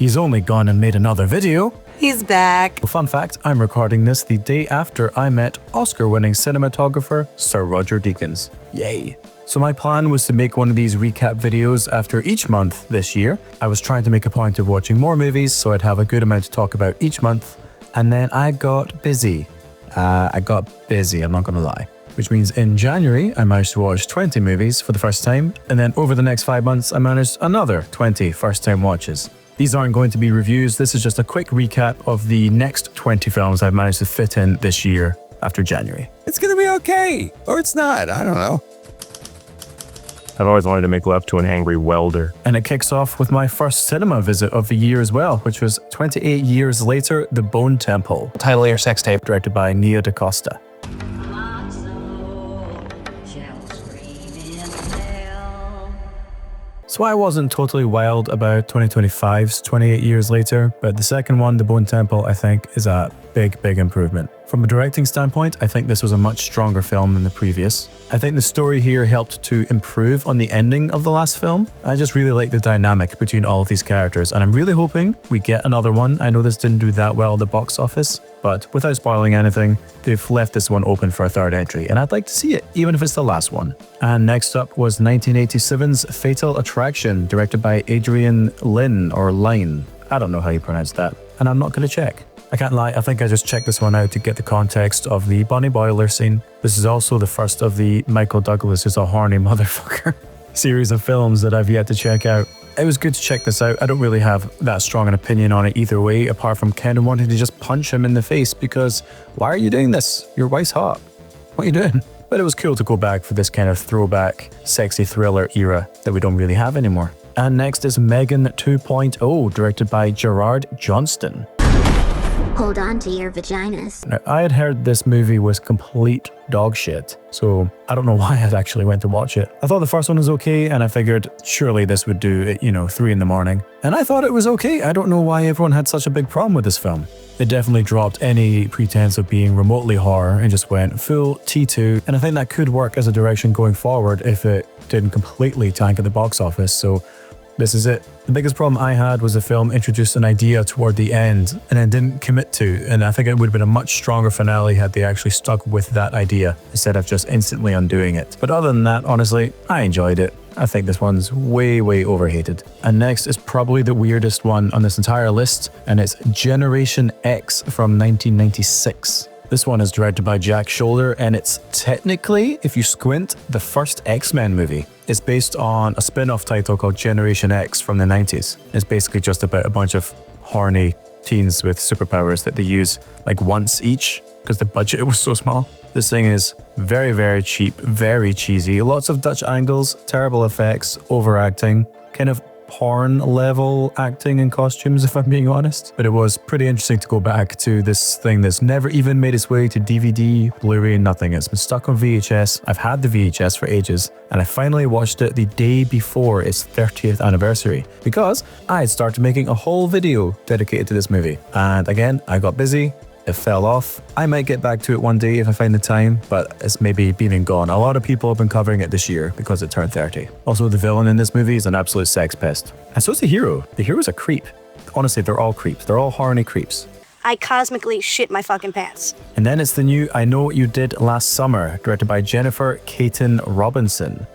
He's only gone and made another video. He's back. Fun fact, I'm recording this the day after I met Oscar-winning cinematographer Sir Roger Deakins. Yay. So my plan was to make one of these recap videos after each month this year. I was trying to make a point of watching more movies so I'd have a good amount to talk about each month. And then I got busy. I'm not gonna lie. Which means in January, I managed to watch 20 movies for the first time, and then over the next 5 months, I managed another 20 first-time watches. These aren't going to be reviews, this is just a quick recap of the next 20 films I've managed to fit in this year after January. It's gonna be okay, or it's not, I don't know. I've always wanted to make love to an angry welder. And it kicks off with my first cinema visit of the year as well, which was 28 years later, The Bone Temple. Title of your sex tape. Directed by Nia DaCosta. So I wasn't totally wild about 2025's 28 years later, but the second one, The Bone Temple, I think is a big improvement. From a directing standpoint, I think this was a much stronger film than the previous. I think the story here helped to improve on the ending of the last film. I just really like the dynamic between all of these characters, and I'm really hoping we get another one. I know this didn't do that well at the box office, but without spoiling anything, they've left this one open for a third entry, and I'd like to see it, even if it's the last one. And next up was 1987's Fatal Attraction, directed by Adrian Lyne, or Line. I don't know how you pronounce that, and I'm not going to check. I can't lie, I think I just checked this one out to get the context of the Bunny Boiler scene. This is also the first of the Michael Douglas is a horny motherfucker series of films that I've yet to check out. It was good to check this out. I don't really have that strong an opinion on it either way, apart from kind of wanting to just punch him in the face because why are you doing this? Your wife's hot. What are you doing? But it was cool to go back for this kind of throwback, sexy thriller era that we don't really have anymore. And next is Megan 2.0, directed by Gerard Johnston. Hold on to your vaginas. Now, I had heard this movie was complete dog shit, so I don't know why I actually went to watch it. I thought the first one was okay, and I figured surely this would do at, 3 in the morning. And I thought it was okay. I don't know why everyone had such a big problem with this film. It definitely dropped any pretense of being remotely horror and just went full T2, and I think that could work as a direction going forward if it didn't completely tank at the box office, so this is it. The biggest problem I had was the film introduced an idea toward the end and then didn't commit to, and I think it would have been a much stronger finale had they actually stuck with that idea instead of just instantly undoing it. But other than that, honestly, I enjoyed it. I think this one's way overhated. And next is probably the weirdest one on this entire list, and it's Generation X from 1996. This one is directed by Jack Sholder, and it's technically, if you squint, the first X-Men movie. It's based on a spin-off title called Generation X from the 90s. It's basically just about a bunch of horny teens with superpowers that they use like once each because the budget was so small. This thing is very cheap, very cheesy, lots of Dutch angles, terrible effects, overacting, kind of porn level acting and costumes if I'm being honest. But it was pretty interesting to go back to this thing that's never even made its way to DVD, Blu-ray, nothing. It's been stuck on VHS. I've had the VHS for ages, and I finally watched it the day before its 30th anniversary because I had started making a whole video dedicated to this movie. And again, I got busy. It fell off. I might get back to it one day if I find the time, but it's maybe been and gone. A lot of people have been covering it this year because it turned 30. Also, the villain in this movie is an absolute sex pest. And so is the hero. The hero's a creep. Honestly, they're all creeps. They're all horny creeps. I cosmically shit my fucking pants. And then it's the new I Know What You Did Last Summer, directed by Jennifer Caton Robinson.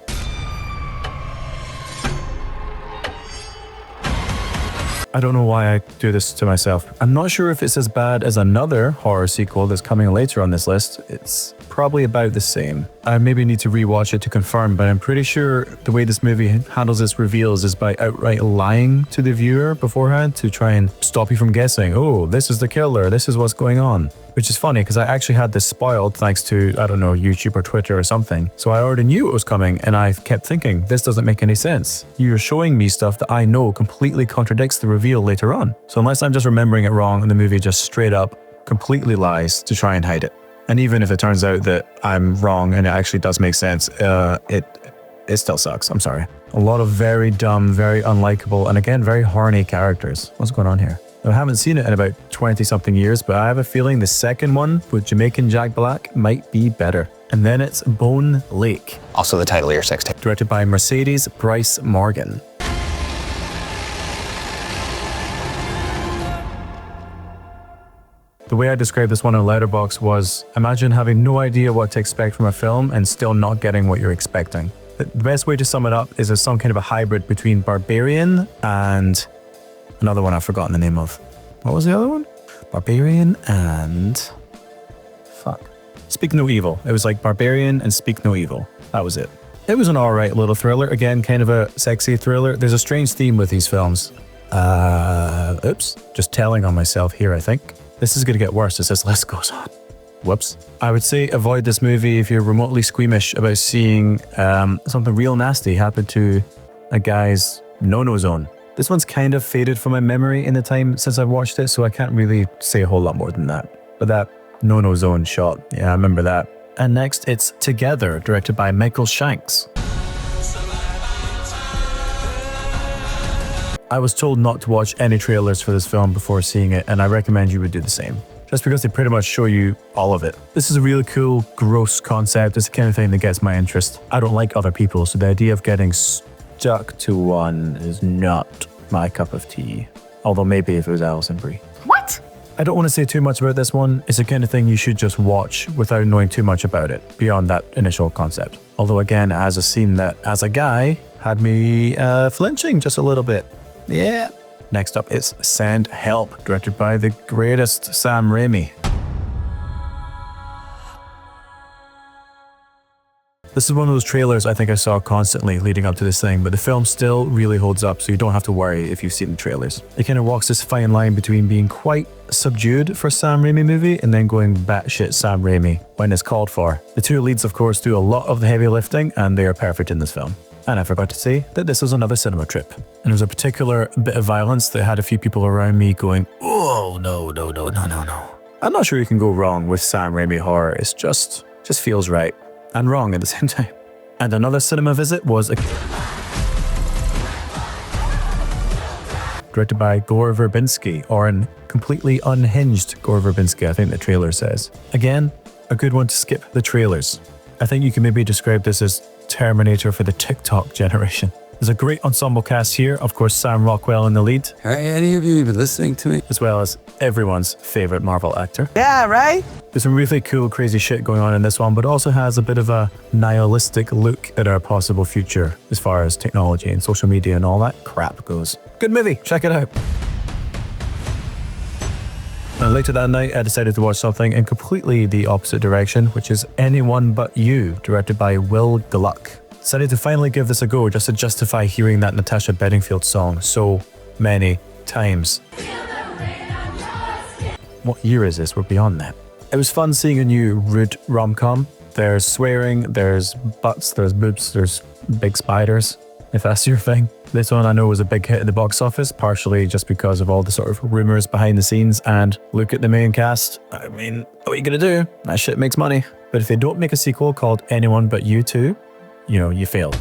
I don't know why I do this to myself. I'm not sure if it's as bad as another horror sequel that's coming later on this list. It's probably about the same. I maybe need to rewatch it to confirm, but I'm pretty sure the way this movie handles its reveals is by outright lying to the viewer beforehand to try and stop you from guessing, oh, this is the killer, this is what's going on. Which is funny because I actually had this spoiled thanks to, I don't know, YouTube or Twitter or something. So I already knew it was coming and I kept thinking, this doesn't make any sense. You're showing me stuff that I know completely contradicts the reveal later on. So unless I'm just remembering it wrong and the movie just straight up completely lies to try and hide it. And even if it turns out that I'm wrong and it actually does make sense, it still sucks. I'm sorry. A lot of very dumb, very unlikable, and again, very horny characters. What's going on here? I haven't seen it in about 20-something years, but I have a feeling the second one with Jamaican Jack Black might be better. And then it's Bone Lake. Also the title of your sex tape. Directed by Mercedes Bryce Morgan. The way I described this one on Letterboxd was, imagine having no idea what to expect from a film and still not getting what you're expecting. The best way to sum it up is as some kind of a hybrid between Barbarian and another one I've forgotten the name of. What was the other one? Barbarian and... fuck. Speak No Evil. It was like Barbarian and Speak No Evil. That was it. It was an alright little thriller. Again, kind of a sexy thriller. There's a strange theme with these films. Oops. Just telling on myself here, I think. This is going to get worse as this list goes on. Whoops. I would say avoid this movie if you're remotely squeamish about seeing something real nasty happen to a guy's no-no zone. This one's kind of faded from my memory in the time since I've watched it, so I can't really say a whole lot more than that. But that no-no zone shot, yeah, I remember that. And next, it's Together, directed by Michael Shanks. I was told not to watch any trailers for this film before seeing it, and I recommend you would do the same. Just because they pretty much show you all of it. This is a really cool, gross concept. It's the kind of thing that gets my interest. I don't like other people, so the idea of getting stuck to one is not my cup of tea. Although maybe if it was Alison Brie. What? I don't want to say too much about this one. It's the kind of thing you should just watch without knowing too much about it, beyond that initial concept. Although again, it has a scene that, as a guy, had me flinching just a little bit. Yeah. Next up is Send Help, directed by the greatest Sam Raimi. This is one of those trailers I think I saw constantly leading up to this thing, but the film still really holds up, so you don't have to worry if you've seen the trailers. It kind of walks this fine line between being quite subdued for a Sam Raimi movie and then going batshit Sam Raimi when it's called for. The two leads, of course, do a lot of the heavy lifting, and they are perfect in this film. And I forgot to say that this was another cinema trip. And there was a particular bit of violence that had a few people around me going, oh, no. I'm not sure you can go wrong with Sam Raimi horror. It's just feels right. And wrong at the same time. And another cinema visit was directed by Gore Verbinski, or an completely unhinged Gore Verbinski, I think the trailer says. Again, a good one to skip the trailers. I think you can maybe describe this as Terminator for the TikTok generation. There's a great ensemble cast here, of course Sam Rockwell in the lead, Are any of you even listening to me? as well as everyone's favorite Marvel actor. Yeah, right? There's some really cool, crazy shit going on in this one, but also has a bit of a nihilistic look at our possible future as far as technology and social media and all that crap goes. Good movie, check it out. And later that night, I decided to watch something in completely the opposite direction, which is Anyone But You, directed by Will Gluck. Decided to finally give this a go just to justify hearing that Natasha Bedingfield song so many times. What year is this? We're beyond that. It was fun seeing a new rude rom-com. There's swearing, there's butts, there's boobs, there's big spiders, if that's your thing. This one I know was a big hit at the box office, partially just because of all the sort of rumors behind the scenes, and look at the main cast. I mean, what are you gonna do? That shit makes money. But if they don't make a sequel called Anyone But You 2, you know, you failed.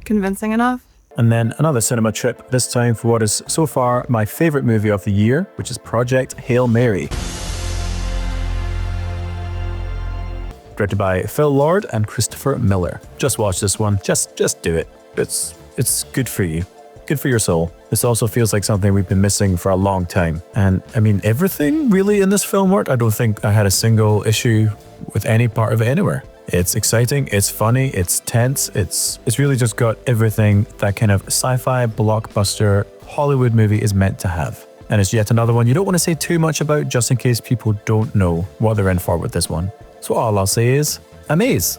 Convincing enough? And then another cinema trip, this time for what is so far my favorite movie of the year, which is Project Hail Mary. Directed by Phil Lord and Christopher Miller. Just watch this one. Just do it. It's good for you. Good for your soul. This also feels like something we've been missing for a long time. And I mean, everything really in this film worked. I don't think I had a single issue with any part of it anywhere. It's exciting, it's funny, it's tense, it's really just got everything that kind of sci-fi blockbuster Hollywood movie is meant to have. And it's yet another one you don't want to say too much about just in case people don't know what they're in for with this one. So all I'll say is, amaze.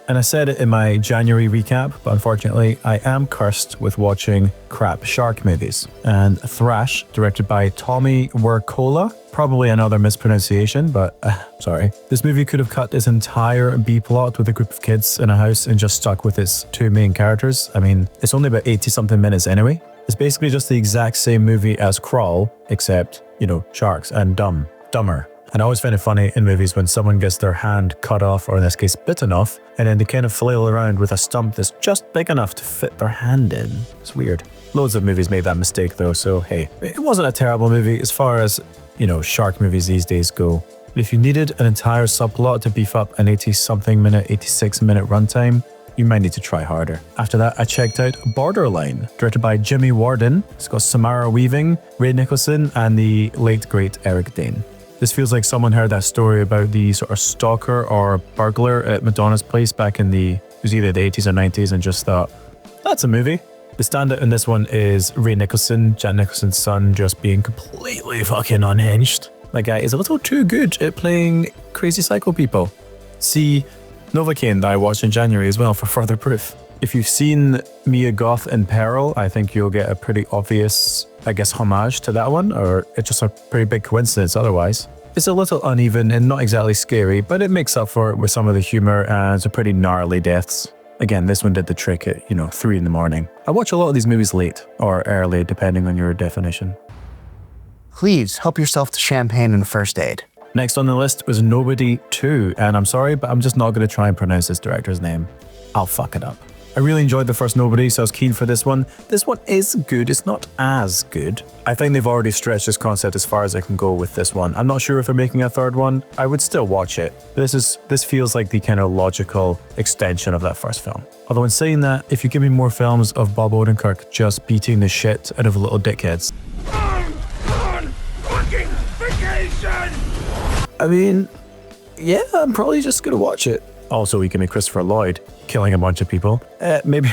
And I said it in my January recap, but unfortunately I am cursed with watching crap shark movies. And Thrash, directed by Tommy Wirkola, probably another mispronunciation, but sorry. This movie could have cut its entire B-plot with a group of kids in a house and just stuck with its two main characters. I mean, it's only about 80-something minutes anyway. It's basically just the exact same movie as Crawl, except, you know, sharks and dumber. And I always find it funny in movies when someone gets their hand cut off, or in this case bitten off, and then they kind of flail around with a stump that's just big enough to fit their hand in. It's weird. Loads of movies made that mistake though, so hey, it wasn't a terrible movie as far as, you know, shark movies these days go. But if you needed an entire subplot to beef up an 80-something minute, 86-minute runtime, you might need to try harder. After that, I checked out Borderline, directed by Jimmy Warden. It's got Samara Weaving, Ray Nicholson, and the late great Eric Dane. This feels like someone heard that story about the sort of stalker or burglar at Madonna's place back in it was either the 80s or 90s, and just thought, that's a movie. The standout in this one is Ray Nicholson, Jack Nicholson's son, just being completely fucking unhinged. That guy is a little too good at playing crazy psycho people. See Novocaine that I watched in January as well for further proof. If you've seen Mia Goth in Peril, I think you'll get a pretty obvious, I guess, homage to that one, or it's just a pretty big coincidence otherwise. It's a little uneven and not exactly scary, but it makes up for it with some of the humor and some pretty gnarly deaths. Again, this one did the trick at, 3 in the morning. I watch a lot of these movies late or early, depending on your definition. Please help yourself to champagne and first aid. Next on the list was Nobody 2, and I'm sorry, but I'm just not going to try and pronounce this director's name. I'll fuck it up. I really enjoyed the first Nobody, so I was keen for this one. This one is good, it's not as good. I think they've already stretched this concept as far as I can go with this one. I'm not sure if they're making a third one. I would still watch it. This feels like the kind of logical extension of that first film. Although in saying that, if you give me more films of Bob Odenkirk just beating the shit out of little dickheads, I mean, yeah, I'm probably just gonna watch it. Also, we can be Christopher Lloyd killing a bunch of people. Maybe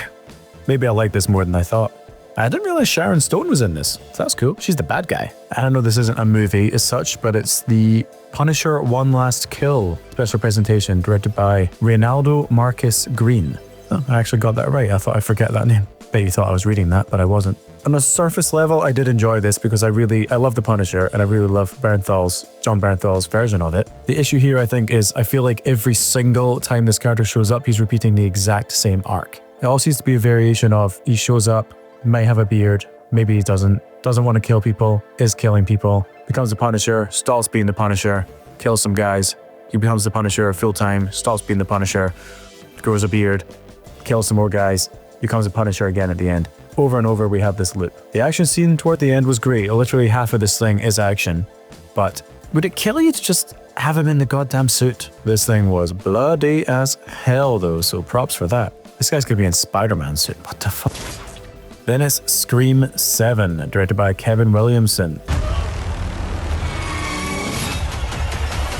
I like this more than I thought. I didn't realize Sharon Stone was in this. So that's cool. She's the bad guy. I know this isn't a movie as such, but it's the Punisher One Last Kill special presentation directed by Reynaldo Marcus Green. Oh, I actually got that right. I thought I'd forget that name. Bet you thought I was reading that, but I wasn't. On a surface level, I did enjoy this because I love The Punisher and I really love John Bernthal's version of it. The issue here, I think, is I feel like every single time this character shows up, he's repeating the exact same arc. It all seems to be a variation of he shows up, might have a beard, maybe he doesn't want to kill people, is killing people, becomes the Punisher, stops being the Punisher, kills some guys, he becomes the Punisher full-time, stops being the Punisher, grows a beard, kills some more guys, becomes a Punisher again at the end. Over and over, we have this loop. The action scene toward the end was great. Literally half of this thing is action. But would it kill you to just have him in the goddamn suit? This thing was bloody as hell though, so props for that. This guy's gonna be in Spider-Man suit. What the fuck? Then it's Scream 7, directed by Kevin Williamson.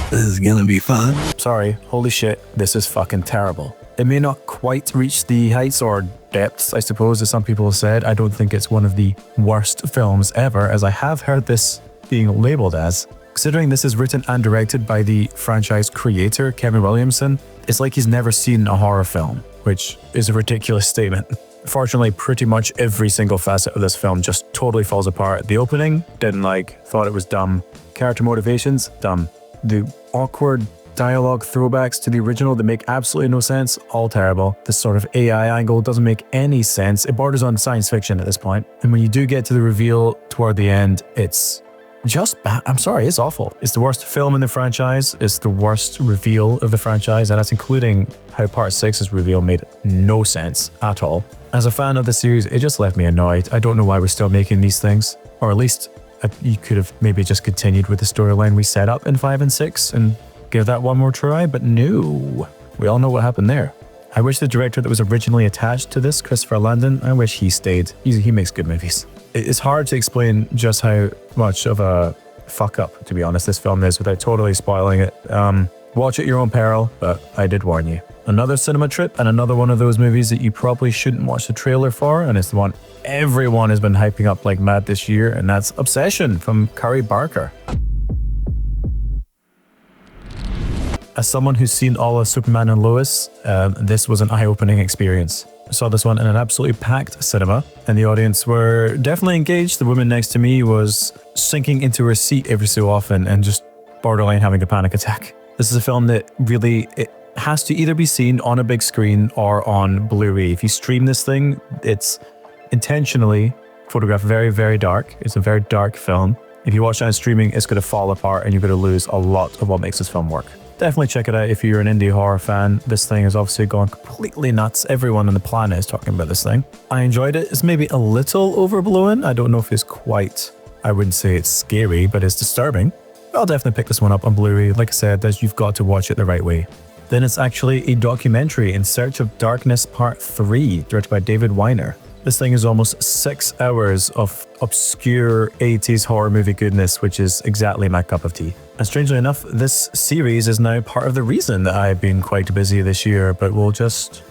This is gonna be fun. Sorry, holy shit, this is fucking terrible. It may not quite reach the heights or depths, I suppose, as some people have said. I don't think it's one of the worst films ever, as I have heard this being labeled as. Considering this is written and directed by the franchise creator, Kevin Williamson, it's like he's never seen a horror film, which is a ridiculous statement. Fortunately, pretty much every single facet of this film just totally falls apart. The opening, didn't like, thought it was dumb. Character motivations, dumb. The awkward dialogue throwbacks to the original that make absolutely no sense, all terrible. This sort of AI angle doesn't make any sense. It borders on science fiction at this point. And when you do get to the reveal toward the end, it's just bad. I'm sorry, it's awful. It's the worst film in the franchise. It's the worst reveal of the franchise, and that's including how Part 6's reveal made no sense at all. As a fan of the series, it just left me annoyed. I don't know why we're still making these things, or at least you could have maybe just continued with the storyline we set up in 5 and 6 and give that one more try, but no. We all know what happened there. I wish the director that was originally attached to this, Christopher Landon, I wish he stayed. He makes good movies. It's hard to explain just how much of a fuck up, to be honest, this film is without totally spoiling it. Watch at your own peril, but I did warn you. Another cinema trip and another one of those movies that you probably shouldn't watch the trailer for, and it's the one everyone has been hyping up like mad this year, and that's Obsession from Curry Barker. As someone who's seen all of Superman and Lois, this was an eye-opening experience. I saw this one in an absolutely packed cinema, and the audience were definitely engaged. The woman next to me was sinking into her seat every so often and just borderline having a panic attack. This is a film that really, it has to either be seen on a big screen or on Blu-ray. If you stream this thing, it's intentionally photographed very, very dark. It's a very dark film. If you watch it on streaming, it's going to fall apart and you're going to lose a lot of what makes this film work. Definitely check it out if you're an indie horror fan. This thing has obviously gone completely nuts. Everyone on the planet is talking about this thing. I enjoyed it. It's maybe a little overblown. I don't know if it's quite, I wouldn't say it's scary, but it's disturbing. I'll definitely pick this one up on Blu-ray. Like I said, you've got to watch it the right way. then it's actually a documentary, In Search of Darkness Part 3, directed by David Weiner. This thing is almost 6 hours of obscure 80s horror movie goodness, which is exactly my cup of tea. And strangely enough, this series is now part of the reason that I've been quite busy this year, but we'll just,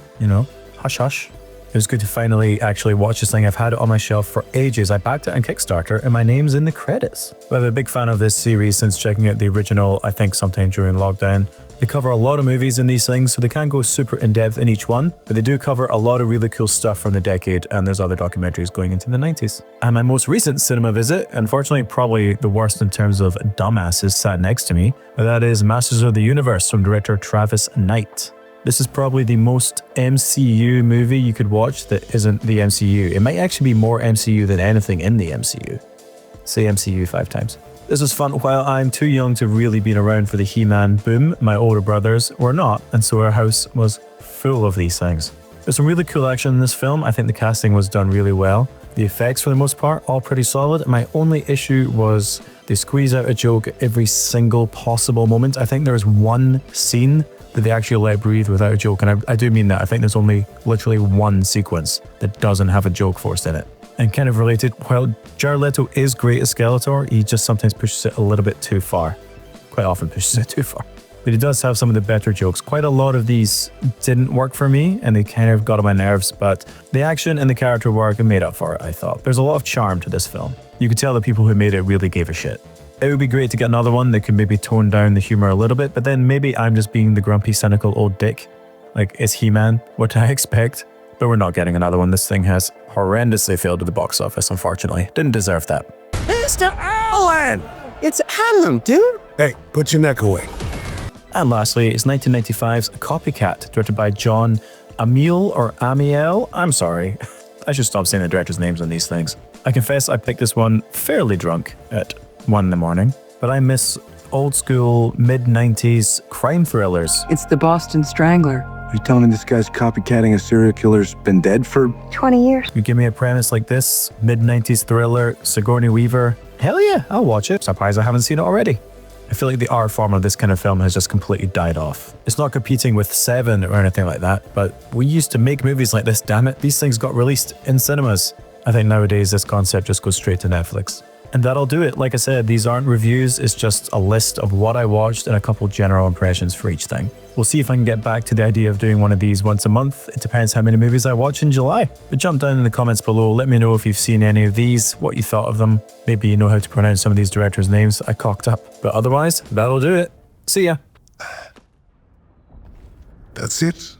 hush hush. It was good to finally actually watch this thing. I've had it on my shelf for ages. I backed it on Kickstarter and my name's in the credits. I've been a big fan of this series since checking out the original, I think sometime during lockdown. They cover a lot of movies in these things, so they can't go super in-depth in each one, but they do cover a lot of really cool stuff from the decade, and there's other documentaries going into the 90s. And my most recent cinema visit, unfortunately probably the worst in terms of dumbasses sat next to me, but that is Masters of the Universe from director Travis Knight. This is probably the most MCU movie you could watch that isn't the MCU. It might actually be more MCU than anything in the MCU. Say MCU 5 times. This was fun while I'm too young to really be around for the He-Man boom. My older brothers were not, and so our house was full of these things. There's some really cool action in this film. I think the casting was done really well. The effects, for the most part, all pretty solid. My only issue was they squeeze out a joke at every single possible moment. I think there was one scene that they actually let breathe without a joke, and I do mean that. I think there's only literally one sequence that doesn't have a joke forced in it. And kind of related, while Jared Leto is great as Skeletor, he just sometimes pushes it a little bit too far. Quite often pushes it too far. But he does have some of the better jokes. Quite a lot of these didn't work for me, and they kind of got on my nerves, but the action and the character work made up for it, I thought. There's a lot of charm to this film. You could tell the people who made it really gave a shit. It would be great to get another one that could maybe tone down the humor a little bit, but then maybe I'm just being the grumpy, cynical old dick. Like, it's He-Man. What did I expect? But we're not getting another one. This thing has horrendously failed at the box office, unfortunately. Didn't deserve that. Mr. Allen! It's Adam, dude! Hey, put your neck away. And lastly, it's 1995's Copycat, directed by John Amiel or Amiel. I'm sorry. I should stop saying the director's names on these things. I confess I picked this one fairly drunk at 1 in the morning, but I miss old school mid-90s crime thrillers. It's the Boston Strangler. Are you telling me this guy's copycatting a serial killer's been dead for 20 years. You give me a premise like this, mid-90s thriller, Sigourney Weaver, hell yeah, I'll watch it. Surprised I haven't seen it already. I feel like the art form of this kind of film has just completely died off. It's not competing with Seven or anything like that, but we used to make movies like this, damn it. These things got released in cinemas. I think nowadays this concept just goes straight to Netflix. And that'll do it. Like I said, these aren't reviews, it's just a list of what I watched and a couple general impressions for each thing. We'll see if I can get back to the idea of doing one of these once a month. It depends how many movies I watch in July. But jump down in the comments below, let me know if you've seen any of these, what you thought of them. Maybe you know how to pronounce some of these directors' names. I cocked up. But otherwise, that'll do it. See ya. That's it?